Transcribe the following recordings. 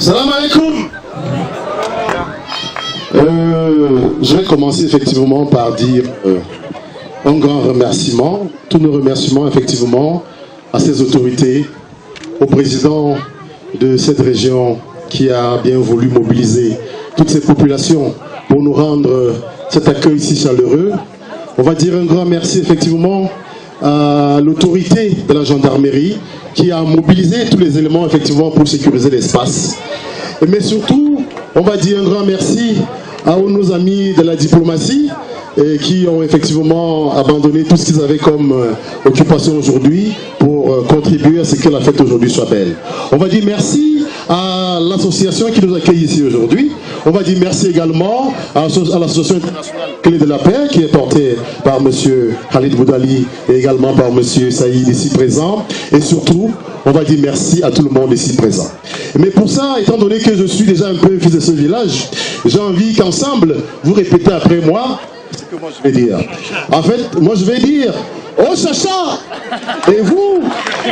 Salam alaikum. Je vais commencer effectivement par dire un grand remerciement, tous nos remerciements effectivement à ces autorités, au président de cette région qui a bien voulu mobiliser toutes ces populations pour nous rendre cet accueil si chaleureux. On va dire un grand merci effectivement à l'autorité de la gendarmerie qui a mobilisé tous les éléments effectivement pour sécuriser l'espace. Mais surtout, on va dire un grand merci à nos amis de la diplomatie qui ont effectivement abandonné tout ce qu'ils avaient comme occupation aujourd'hui pour contribuer à ce que la fête aujourd'hui soit belle. On va dire merci à l'association qui nous accueille ici aujourd'hui. On va dire merci également à l'association internationale Clé de la Paix qui est portée par M. Khalid Boudali et également par M. Saïd ici présent. Et surtout, on va dire merci à tout le monde ici présent. Mais pour ça, étant donné que je suis déjà un peu fils de ce village, j'ai envie qu'ensemble, vous répétez après moi ce que moi je vais dire. En fait, moi je vais dire oh chacha. Et vous,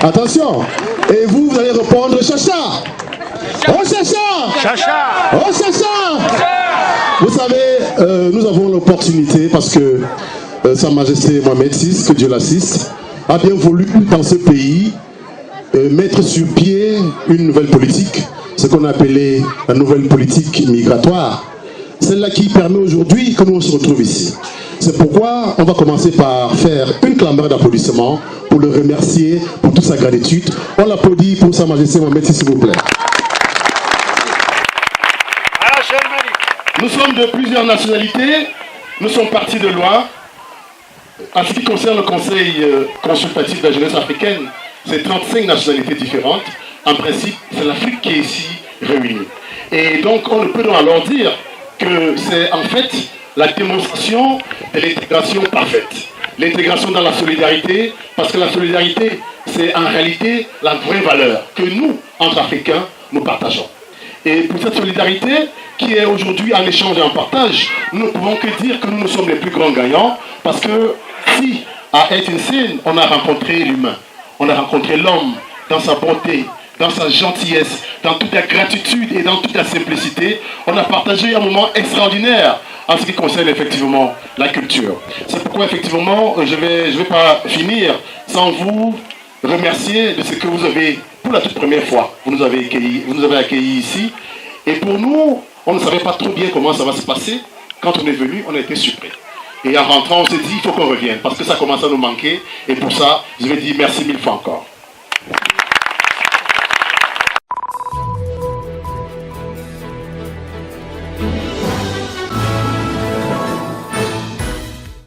attention, et vous allez répondre chacha. Oh chacha. Chacha. Oh chacha. Vous savez, nous avons l'opportunité parce que Sa Majesté Mohamed VI, que Dieu l'assiste, a bien voulu dans ce pays mettre sur pied une nouvelle politique, ce qu'on a appelé la nouvelle politique migratoire, celle-là qui permet aujourd'hui que nous on se retrouve ici. C'est pourquoi on va commencer par faire une clameur d'applaudissement pour le remercier pour toute sa gratitude. On l'applaudit pour Sa Majesté Mohamed VI, s'il vous plaît. Nous sommes de plusieurs nationalités, nous sommes partis de loin. En ce qui concerne le Conseil consultatif de la jeunesse africaine, c'est 35 nationalités différentes. En principe, c'est l'Afrique qui est ici réunie. Et donc, on ne peut donc alors dire que c'est en fait la démonstration de l'intégration parfaite. L'intégration dans la solidarité, parce que la solidarité, c'est en réalité la vraie valeur que nous, entre Africains, nous partageons. Et pour cette solidarité, qui est aujourd'hui en échange et en partage, nous ne pouvons que dire que nous sommes les plus grands gagnants, parce que si, à Etincine, on a rencontré l'humain, on a rencontré l'homme dans sa beauté, dans sa gentillesse, dans toute la gratitude et dans toute la simplicité, on a partagé un moment extraordinaire en ce qui concerne effectivement la culture. C'est pourquoi effectivement, je vais pas finir sans vous remercier de ce que vous avez, pour la toute première fois, vous nous avez accueillis ici. Et pour nous, on ne savait pas trop bien comment ça va se passer. Quand on est venu, on a été surpris. Et en rentrant, on s'est dit, il faut qu'on revienne, parce que ça commence à nous manquer. Et pour ça, je vais dire merci 1000 fois encore.